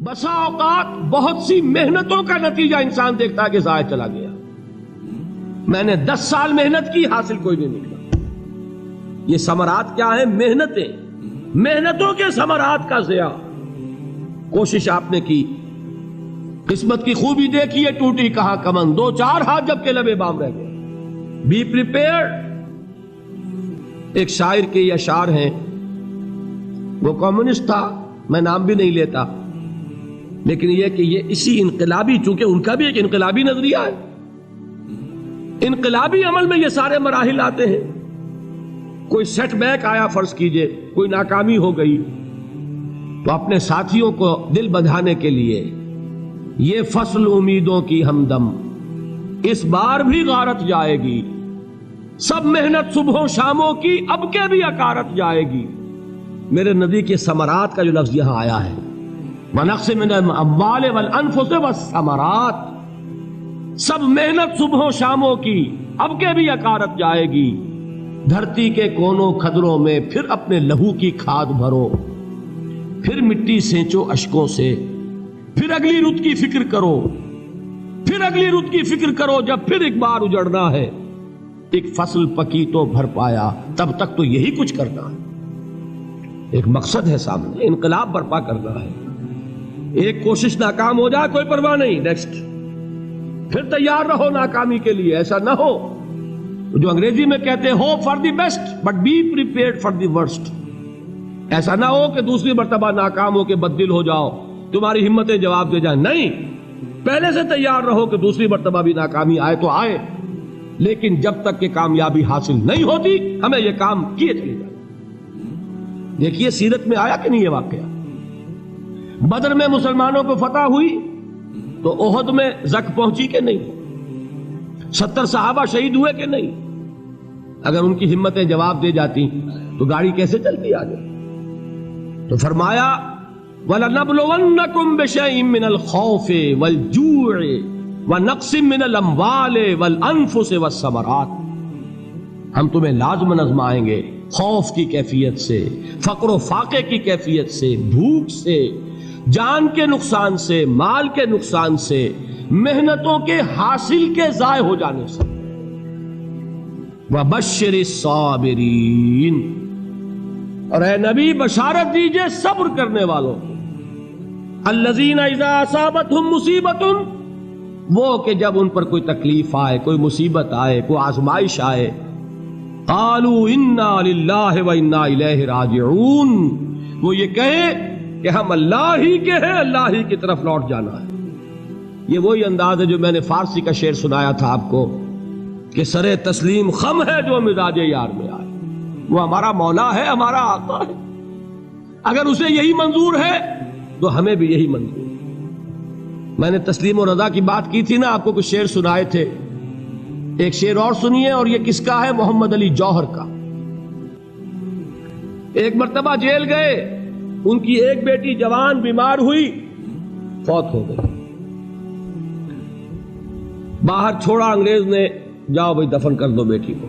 بسا اوقات بہت سی محنتوں کا نتیجہ انسان دیکھتا ہے کہ ضائع چلا گیا. میں نے 10 سال محنت کی، حاصل کوئی نہیں نکلا. یہ ثمرات کیا ہیں؟ محنتیں، محنتوں کے ثمرات کا ضیاع. کوشش آپ نے کی، قسمت کی خوبی دیکھی ہے، ٹوٹی کہاں کمن، 2-4 ہاتھ جب کے لبے بام رہ گئے. Be prepared. ایک شاعر کے یہ اشعار ہیں، وہ کمیونسٹ تھا، میں نام بھی نہیں لیتا، لیکن یہ کہ یہ اسی انقلابی، چونکہ ان کا بھی ایک انقلابی نظریہ ہے، انقلابی عمل میں یہ سارے مراحل آتے ہیں. کوئی سیٹ بیک آیا، فرض کیجئے کوئی ناکامی ہو گئی، تو اپنے ساتھیوں کو دل بندھانے کے لیے یہ فصل امیدوں کی ہمدم اس بار بھی غارت جائے گی، سب محنت صبحوں شاموں کی اب کے بھی اکارت جائے گی. میرے نبی کے ثمرات کا جو لفظ یہاں آیا ہے، وَنَقْصٍ مِّنَ الْأَمْوَالِ وَالْأَنفُسِ وَالثَّمَرَاتِ، سب محنت صبحوں شاموں کی اب کے بھی اکارت جائے گی. دھرتی کے کونوں کھدروں میں پھر اپنے لہو کی کھاد بھرو، پھر مٹی سینچو اشکوں سے، پھر اگلی رت کی فکر کرو، پھر اگلی رت کی فکر کرو، جب پھر ایک بار اجڑنا ہے. ایک فصل پکی تو بھر پایا، تب تک تو یہی کچھ کرنا ہے. ایک مقصد ہے سامنے، انقلاب برپا کرنا ہے. ایک کوشش ناکام ہو جائے کوئی پرواہ نہیں، نیکسٹ. پھر تیار رہو ناکامی کے لیے. ایسا نہ ہو جو انگریزی میں کہتے ہیں hope for the best but be prepared for the worst. ایسا نہ ہو کہ دوسری مرتبہ ناکام ہو کے بددل ہو جاؤ، تمہاری ہمتیں جواب دے جائیں. نہیں، پہلے سے تیار رہو کہ دوسری مرتبہ بھی ناکامی آئے تو آئے، لیکن جب تک کہ کامیابی حاصل نہیں ہوتی ہمیں یہ کام کیے چلے جائیں. دیکھیے سیرت میں آیا کہ نہیں یہ واقعہ. بدر میں مسلمانوں کو فتح ہوئی تو احد میں زک پہنچی کہ نہیں؟ 70 صحابہ شہید ہوئے کہ نہیں؟ اگر ان کی ہمتیں جواب دے جاتی تو گاڑی کیسے چلتی آگے؟ تو فرمایا وَلَنَبْلُوَنَّكُمْ بِشَيْءٍ مِّنَ الْخَوْفِ وَالْجُوعِ وَنَقْصٍ مِّنَ الْأَمْوَالِ وَالْأَنفُسِ وَالثَّمَرَاتِ. ہم تمہیں لازم آزمائیں گے، خوف کی کیفیت سے، فقر و فاقے کی کیفیت سے، بھوک سے، جان کے نقصان سے، مال کے نقصان سے، محنتوں کے حاصل کے ضائع ہو جانے سے. وَبَشِّرِ الصَّابِرِينَ، اور اے نبی بشارت دیجئے صبر کرنے والوں کو. الَّذِينَ إِذَا أَصَابَتْهُمْ مُصِيبَةٌ، وہ کہ جب ان پر کوئی تکلیف آئے، کوئی مصیبت آئے، کوئی آزمائش آئے، قالوا انا للہ و انا الیہ راجعون، وہ یہ کہیں کہ ہم اللہ ہی کے ہیں، اللہ ہی کی طرف لوٹ جانا ہے. یہ وہی انداز ہے جو میں نے فارسی کا شعر سنایا تھا آپ کو کہ سرے تسلیم خم ہے جو مزاج یار میں آئے. وہ ہمارا مولا ہے، ہمارا آقا ہے، اگر اسے یہی منظور ہے تو ہمیں بھی یہی منظور ہے. میں نے تسلیم و رضا کی بات کی تھی نا، آپ کو کچھ شعر سنائے تھے. ایک شعر اور سنیے، اور یہ کس کا ہے؟ محمد علی جوہر کا. ایک مرتبہ جیل گئے، ان کی ایک بیٹی جوان بیمار ہوئی، فوت ہو گئی. باہر چھوڑا انگریز نے، جاؤ بھائی دفن کر دو بیٹی کو.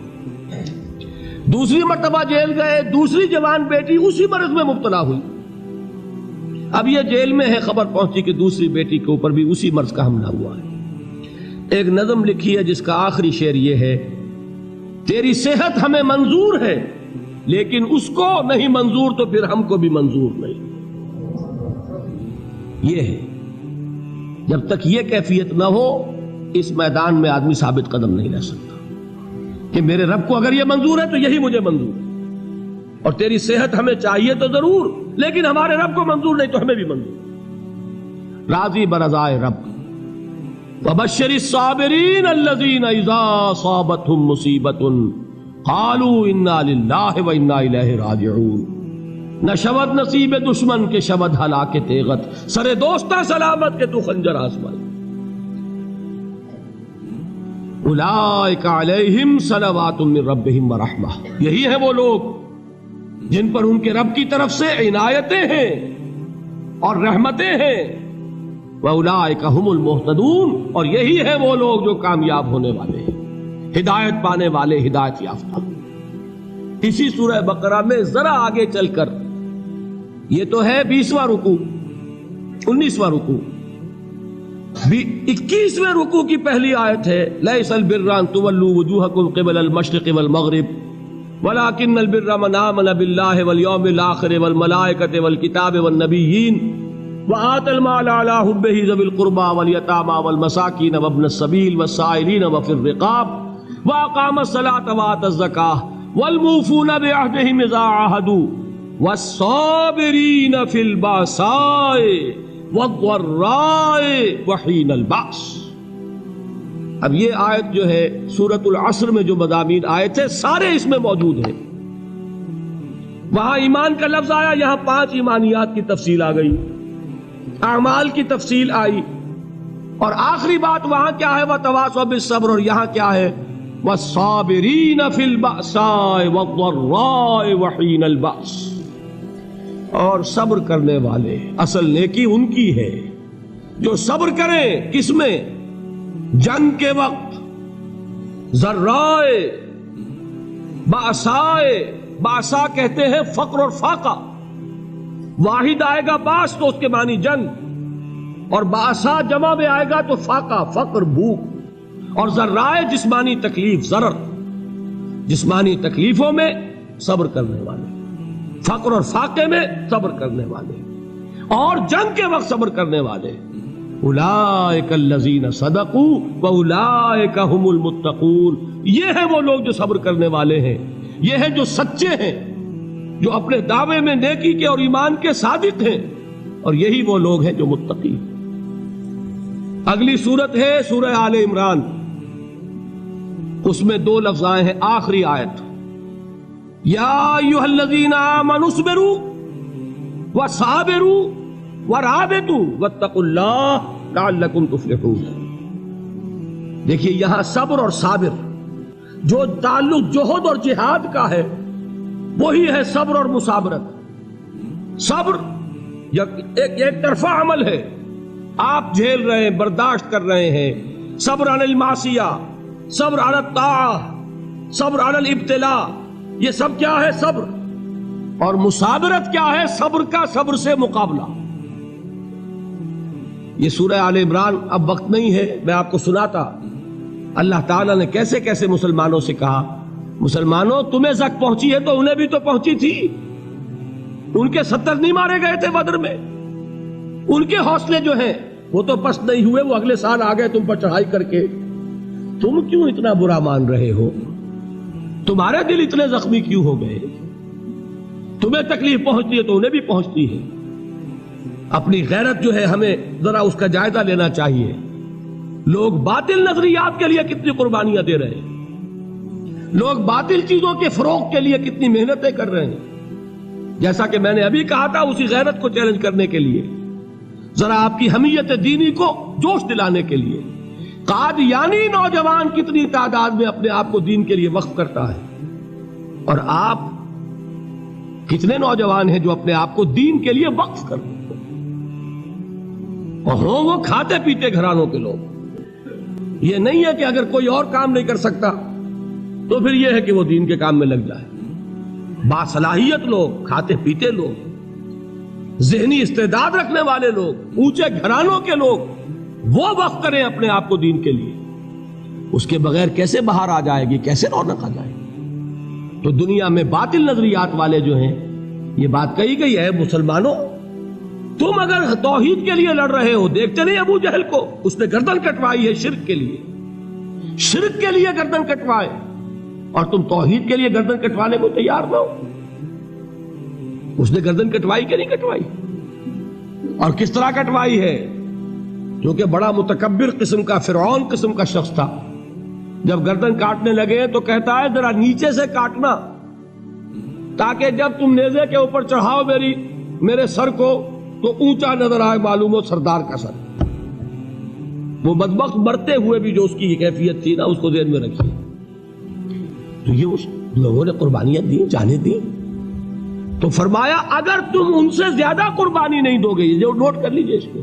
دوسری مرتبہ جیل گئے، دوسری جوان بیٹی اسی مرض میں مبتلا ہوئی. اب یہ جیل میں ہے، خبر پہنچی کہ دوسری بیٹی کے اوپر بھی اسی مرض کا حملہ ہوا ہے. ایک نظم لکھی ہے جس کا آخری شعر یہ ہے، تیری صحت ہمیں منظور ہے لیکن اس کو نہیں منظور تو پھر ہم کو بھی منظور نہیں. یہ ہے، جب تک یہ کیفیت نہ ہو اس میدان میں آدمی ثابت قدم نہیں رہ سکتا کہ میرے رب کو اگر یہ منظور ہے تو یہی مجھے منظور ہے، اور تیری صحت ہمیں چاہیے تو ضرور، لیکن ہمارے رب کو منظور نہیں تو ہمیں بھی منظور. راضی برضائے رب. وَبَشِّرِ الصَّابِرِينَ الَّذِينَ إِذَا أَصَابَتْهُمْ مُصِيبَةٌ قَالُوا إِنَّا لِلَّهِ وَإِنَّا إِلَيْهِ رَاجِعُونَ. نہ شود نصیب دشمن کے شود ہلاک تیغت، سر دوستہ سلامت کے تو خنجر آزمائے. اولئک علیہم صلوات من ربہم ورحمہ، یہی ہے وہ لوگ جن پر ان کے رب کی طرف سے عنایتیں ہیں اور رحمتیں ہیں. وَأُولَئِكَ هُمُ الْمُهْتَدُونَ، اور یہی ہے وہ لوگ جو کامیاب ہونے والے ہیں، ہدایت پانے والے، ہدایت یافتہ. اسی سورہ بقرہ میں ذرا آگے چل کر، یہ تو ہے 20واں رکوع، 19واں رکوع، 21ویں رکوع کی پہلی آیت ہے لیس البر ان تولوا وجوہکم قبل المشرق والمغرب ولکن البر من آمن باللہ والیوم الآخر والملائکۃ والکتاب والنبیین وآتى المال على حبه ذوي القربى واليتامى والمساكين وابن السبيل والسائلين وفي الرقاب وأقام الصلاة وآتى الزكاة والموفون بعهدهم إذا عاهدوا والصابرين في البأساء والضراء وحين البأس۔ اب یہ آیت جو ہے سورۃ العصر میں جو مضامین آئے تھے سارے اس میں موجود ہیں۔ وہاں ایمان کا لفظ آیا، یہاں 5 ایمانیات کی تفصیل آ گئی، اعمال کی تفصیل آئی، اور آخری بات وہاں کیا ہے وتواصوا بالصبر، اور یہاں کیا ہے والصابرین فی البأساء والضراء وحین البأس، اور صبر کرنے والے، اصل نیکی ان کی ہے جو صبر کریں، کس میں؟ جنگ کے وقت، ضرائے، بأسائے، بأسا کہتے ہیں فقر اور فاقہ، واحد آئے گا باس تو اس کے معنی جنگ، اور باسا جمع میں آئے گا تو فاقہ، فقر، بھوک، اور ذرائع جسمانی تکلیف، ضرر، جسمانی تکلیفوں میں صبر کرنے والے، فقر اور فاقے میں صبر کرنے والے، اور جنگ کے وقت صبر کرنے والے۔ اولئک الذین صدقوا واولئک هم المتقون، یہ ہیں وہ لوگ جو صبر کرنے والے ہیں، یہ ہیں جو سچے ہیں، جو اپنے دعوے میں نیکی کے اور ایمان کے صادق ہیں، اور یہی وہ لوگ ہیں جو متقی ہیں۔ اگلی سورت ہے سورہ آل عمران، اس میں 2 لفظ آئے ہیں، آخری آیت یا ایھا الذین آمنوا اصبروا وصابروا ورابطوا واتقوا اللہ لعلکم تفلحون۔ دیکھیے یہاں صبر اور صابر جو تعلق جہد اور جہاد کا ہے وہی ہے صبر اور مصابرت۔ صبر ایک طرفہ عمل ہے، آپ جھیل رہے ہیں، برداشت کر رہے ہیں، صبر علی المعصیہ، صبر علی الطاعہ، صبر علی الابتلاء، یہ سب کیا ہے؟ صبر۔ اور مصابرت کیا ہے؟ صبر کا صبر سے مقابلہ۔ یہ سورہ آل عمران، اب وقت نہیں ہے میں آپ کو سناتا اللہ تعالیٰ نے کیسے کیسے مسلمانوں سے کہا، مسلمانوں تمہیں زک پہنچی ہے تو انہیں بھی تو پہنچی تھی، ان کے 70 نہیں مارے گئے تھے بدر میں، ان کے حوصلے جو ہیں وہ تو پست نہیں ہوئے، وہ اگلے سال آ گئے تم پر چڑھائی کر کے، تم کیوں اتنا برا مان رہے ہو؟ تمہارے دل اتنے زخمی کیوں ہو گئے؟ تمہیں تکلیف پہنچتی ہے تو انہیں بھی پہنچتی ہے۔ اپنی غیرت جو ہے ہمیں ذرا اس کا جائزہ لینا چاہیے۔ لوگ باطل نظریات کے لیے کتنی قربانیاں دے رہے ہیں، لوگ باطل چیزوں کے فروغ کے لیے کتنی محنتیں کر رہے ہیں۔ جیسا کہ میں نے ابھی کہا تھا، اسی غیرت کو چیلنج کرنے کے لیے، ذرا آپ کی حمیت دینی کو جوش دلانے کے لیے، قادیانی نوجوان کتنی تعداد میں اپنے آپ کو دین کے لیے وقف کرتا ہے، اور آپ کتنے نوجوان ہیں جو اپنے آپ کو دین کے لیے وقف کرتے ہیں، اور ہوں وہ کھاتے پیتے گھرانوں کے لوگ۔ یہ نہیں ہے کہ اگر کوئی اور کام نہیں کر سکتا تو پھر یہ ہے کہ وہ دین کے کام میں لگ جائے۔ باصلاحیت لوگ، کھاتے پیتے لوگ، ذہنی استعداد رکھنے والے لوگ، اونچے گھرانوں کے لوگ، وہ وقف کریں اپنے آپ کو دین کے لیے۔ اس کے بغیر کیسے باہر آ جائے گی، کیسے رونق آ جائے گی؟ تو دنیا میں باطل نظریات والے جو ہیں، یہ بات کہی گئی ہے، مسلمانوں تم اگر توحید کے لیے لڑ رہے ہو، دیکھتے نہیں ابو جہل کو، اس نے گردن کٹوائی ہے شرک کے لیے، شرک کے لیے گردن کٹوائے، اور تم توحید کے لیے گردن کٹوانے کو تیار نہ ہو۔ اس نے گردن کٹوائی کہ نہیں کٹوائی؟ اور کس طرح کٹوائی ہے؟ کیونکہ بڑا متکبر قسم کا، فرعون قسم کا شخص تھا، جب گردن کاٹنے لگے تو کہتا ہے ذرا نیچے سے کاٹنا، تاکہ جب تم نیزے کے اوپر چڑھاؤ میرے سر کو تو اونچا نظر آئے، معلوم ہو سردار کا سر۔ وہ بدبخت مرتے ہوئے بھی جو اس کی یہ کیفیت تھی نا، اس کو ذہن میں رکھیے۔ تو یہ اس لوگوں نے قربانیاں دی، جانیں دی، تو فرمایا اگر تم ان سے زیادہ قربانی نہیں دو گے، جو نوٹ کر لیجئے اس کو،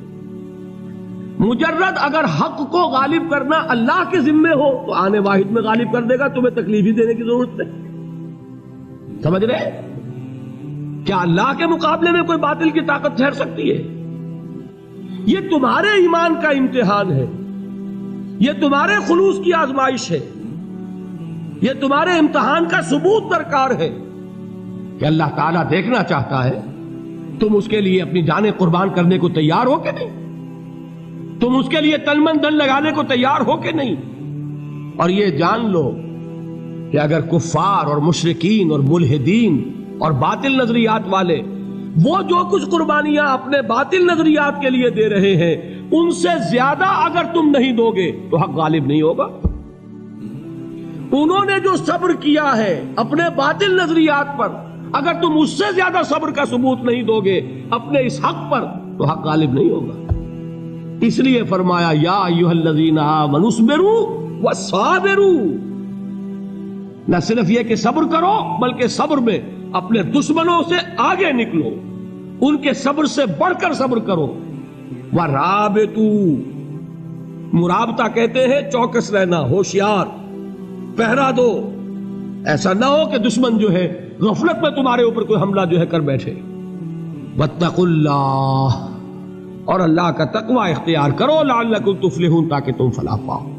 مجرد اگر حق کو غالب کرنا اللہ کے ذمے ہو تو آنے واحد میں غالب کر دے گا، تمہیں تکلیف ہی دینے کی ضرورت نہیں۔ سمجھ رہے؟ کیا اللہ کے مقابلے میں کوئی باطل کی طاقت ٹھہر سکتی ہے؟ یہ تمہارے ایمان کا امتحان ہے، یہ تمہارے خلوص کی آزمائش ہے، یہ تمہارے امتحان کا ثبوت درکار ہے کہ اللہ تعالیٰ دیکھنا چاہتا ہے تم اس کے لیے اپنی جانیں قربان کرنے کو تیار ہو کہ نہیں، تم اس کے لیے تن من دھن لگانے کو تیار ہو کہ نہیں۔ اور یہ جان لو کہ اگر کفار اور مشرکین اور ملحدین اور باطل نظریات والے وہ جو کچھ قربانیاں اپنے باطل نظریات کے لیے دے رہے ہیں ان سے زیادہ اگر تم نہیں دو گے تو حق غالب نہیں ہوگا۔ انہوں نے جو صبر کیا ہے اپنے باطل نظریات پر، اگر تم اس سے زیادہ صبر کا ثبوت نہیں دو گے اپنے اس حق پر تو حق غالب نہیں ہوگا۔ اس لیے فرمایا یا ایھا الذین آمنوا اصبروا وصابروا، نہ صرف یہ کہ صبر کرو بلکہ صبر میں اپنے دشمنوں سے آگے نکلو، ان کے صبر سے بڑھ کر صبر کرو۔ وَرَابِطُوا، مرابطہ کہتے ہیں چوکس رہنا، ہوشیار، پہرا دو، ایسا نہ ہو کہ دشمن جو ہے غفلت میں تمہارے اوپر کوئی حملہ جو ہے کر بیٹھے۔ وَاتَّقُوا اللَّهَ، اور اللہ کا تقوی اختیار کرو، لعلکم تفلحون، تاکہ تم فلاح پاؤ۔